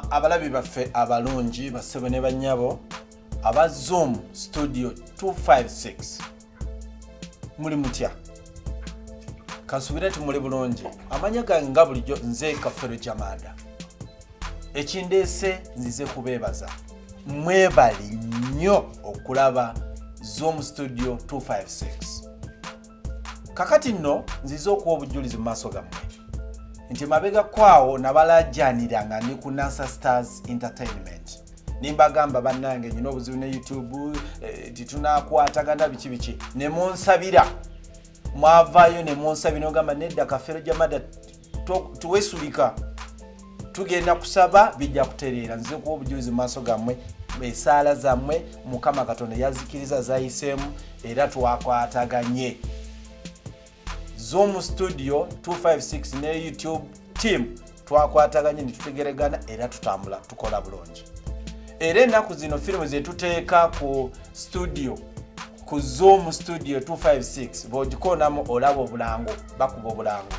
abalabi baffe abalungi bassebo ne bannyabo aba Zoom Studio 256 muli mutya kansubira tumuli bulungi amanya gange nga bulijjo nze Kafere Jamada ekindeese nzize kubeebaza mwebali nnyo okulaba Zoom Studio 256 kakati nno nzize okuwa obujulizi mu maaso gammwe nti mabega kwawo nabalajjaniranga ni ku NASA Stars Entertainment nimbagamba bannange nyina obuzibu ne YouTube titunakwatagana biki ne munsabira mwavaayo ne munsabira ogamba nedda Kafere Jamada tuwesulika tugenda kusaba bijja kutereera nzize kuwa obujulizi mu maaso gammwe esaala zammwe Mukama Katonda yazikiriza zayiseemu era twakwataganye Zoom Studio 256 ne YouTube team twakwataganye ne tutegeregana era tutambula tukola bulungi era ennaku zino firimu ze tuteeka ku studio ku Zoom Studio 256 bw'ogikonamu olaba obulango bakuba obulango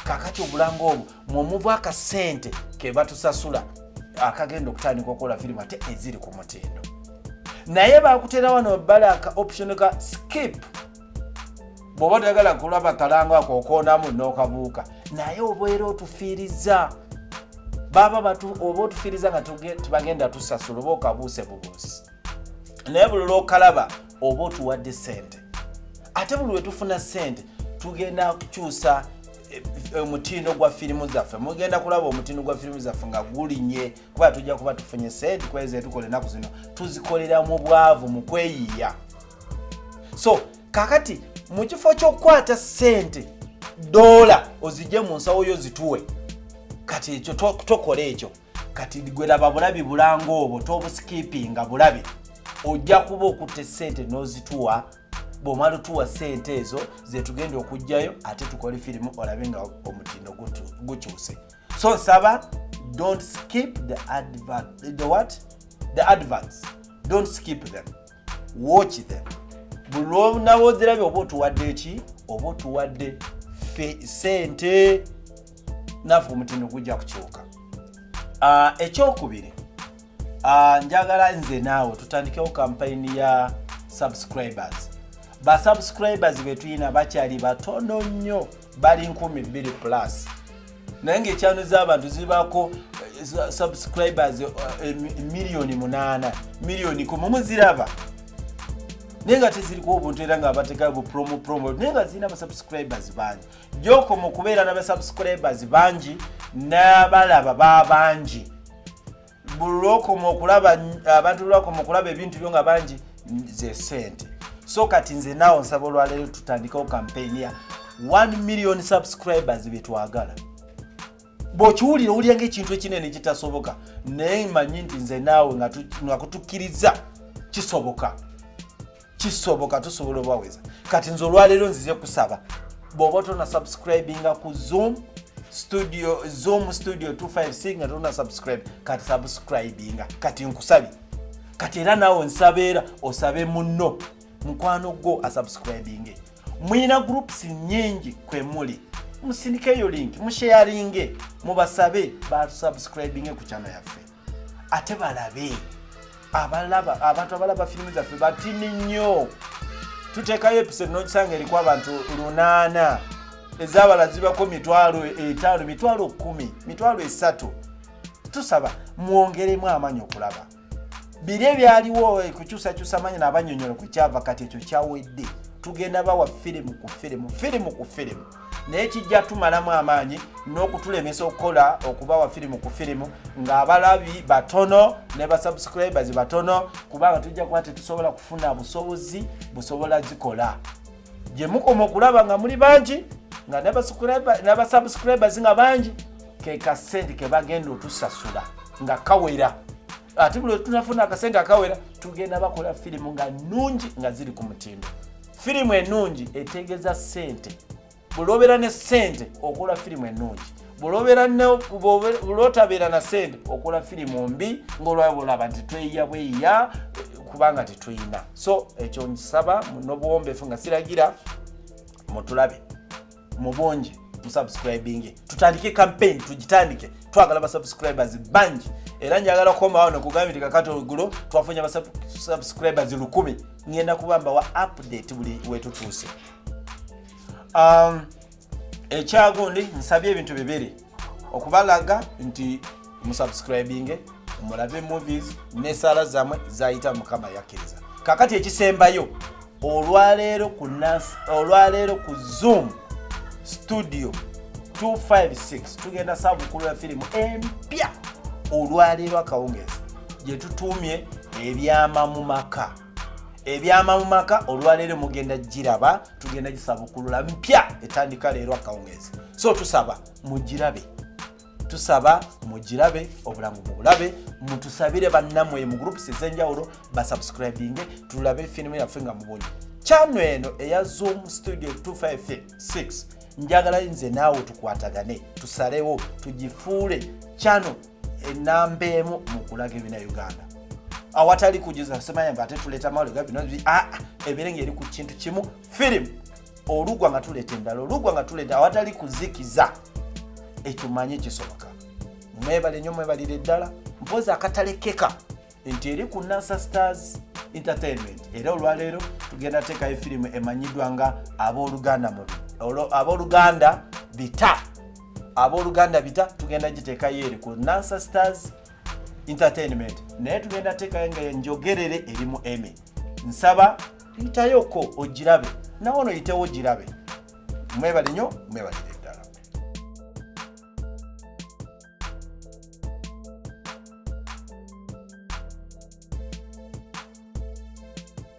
kakati obulango obwo mwomuva akasente ke batusasula akagenda okutandika okukola firimu ate eziri ku mutindo naye bakutera wano balaka option ka skip bw'oba toyagala kulaba kalango ako okoonamu n'okabuuka naye obeera otufiiriza baba oba otufiiriza nga tubagenda tusasula oba okabuuse bubuusi naye buli lw'okalaba oba otuwadde sente ate buli lwe tufuna sente tugenda kukyusa omutindo gwa firimu zaffe mugenda kulaba omutindo gwa firimu zaffe nga gulinye kuba tujja kuba tufunye sente kweze tukole ennaku zino tuzikolera mu bwavu mu kweyiya so kakati mu kifo ky'okukwata sente dola ozijje mu nsawo yo zituwe kati ekyo tokola ekyo kati gwelaba bulabi bulango obwo tobuskipinga bulabi ojja kuba okutte sente n'ozituwa bw'omala otuwa sente ezo ze tugenda okujjayo ate tukole firimu olabe nga omutindo gukyuse so nsaba don't skip the adverts don't skip them watch them bulo nawo zirabe oba otuwadde eki oba otuwadde sente nafu omutindo gujja kukyuka ekyokubiri njagala nze naawe tutandikewo campaign ya subscribers ba subscribers betuyina bakyali batono nnyo bali 200+ naye ng'ekyano z'abantu zibako subscribers 8,000,000 miliyoni 10 muziraba naye nga teziriko obuntu era nga bateekayo bu promo naye nga zirina subscribers bangi gy'okoma okubeera n'abasubscribers bangi n'abalaba babangi buli lw'okoma okulaba abantu lw'okoma okulaba ebintu byo nga bangi ze sente so kati nze naawe nsaba olwaleero tutandikawo campaign ya 1 million subscribers betwagala bw'okiwulira owulira ng'ekintu ekinene kitasoboka naye manyi nti nze naawe nga kutukkiriza kisoboka tusobola obaweza kati nze olwaleero nzize kusaba bw'oba tona subscribinga ku Zoom Studio 256 nga tona subscribe kati subscribinga kati nkusabye kati era naawe nsabeera osabe munno mukwano gwo asubscribinge mwina groups nyingi kwe muli musindikeyo link musharinge mubasabe ba subscribinge ku channel yaffe ate balabe abantu abalaba firimu zaffe batini nnyo tuteekayo episode n'okisanga eriko abantu 8 ezabalazibako 5,000 10,000 3,000 tusaba mwongeremu amaanyi okulaba biri ebyaliwo kukyusakyusa amaanyi n'abanyonyolo ku kyava kati ekyo kyawedde tugenda bawa firimu ku firimu naye kijja tumalamu amaanyi n'okutulemesa okubawa firimu ku firimu ng'abalabi batono ne basubscribers batono kubanga tujja kuba tetusobola kufuna busobozi busobola zikola gye mukoma okulaba nga muli bangi nga n'abasubscribers nga bangi ke kasente ke bagenda otusasula nga kawera ate buli tunafuna akasente akawera tugenda bakola firimu nga nnungi nga ziri ku mutindo firimu ennungi etegeeza sente bulobeera ne sente okola firimu ennungi bulotabeera na sente okola firimu mbi ng'olwabulaba nti tweyiya bweyiya kubanga tetuyina so ekyo nsaba n'obuwombeefu nga siragira mutulabe mu bungi mu subscribing tutandike campaign tugitandike twagala ba subscribers bangi era njagala koma wano kugambira kakati ogulo twafunye ba subscribers 1000 ngenda kubamba wa update buli wetutuuse. Ekyagundi nsabye ebintu bibiri okubalaga nti musubscribing mulabe movies ne sala zamwe zayita mukama yakiriza. Kakati ekisembayo olwaleero ku Zoom Studio 256 tugenda sabukulu ya filimu empya olwaleero akawungezi gye tutumye ebyama mu maka. Ebyama mu maka olwaleero mugenda giraba tugenda gisabukulula mpya etandika leero akawungezi. So tusaba mugirabe obulamu bulabe mutusabire bannamwe mu groups ezenjawulo ba subscribing tulabe filimu yaffe nga mubonye. Channel eno eya Zoom Studio 256 njagala nze naawe tukwatagane tusalewo tugifuule channel enambeemu mu kulaga ebina Uganda. Awatali kujiza semanya nga ate tuleta mawale gabino ebirenge eri ku kintu kimu film olugwa nga tuleta endala olugwa nga tuleta awatali kuzikiza etumanye kisoboka. Mwebale nnyo mwebalire eddala mpoza akatalekeka nti eri ku NASA Stars Entertainment era olwaleero tugenda teekayo firimu emanyiddwa nga abooluganda bita tugenda giteekayo eri ku NASA Stars Entertainment naye tugenda teekayo nga enjogerere eri mu Emmy. Nsaba yitayoko ogirabe nawono yitewo ogirabe. Mwebale nnyo mwebalire.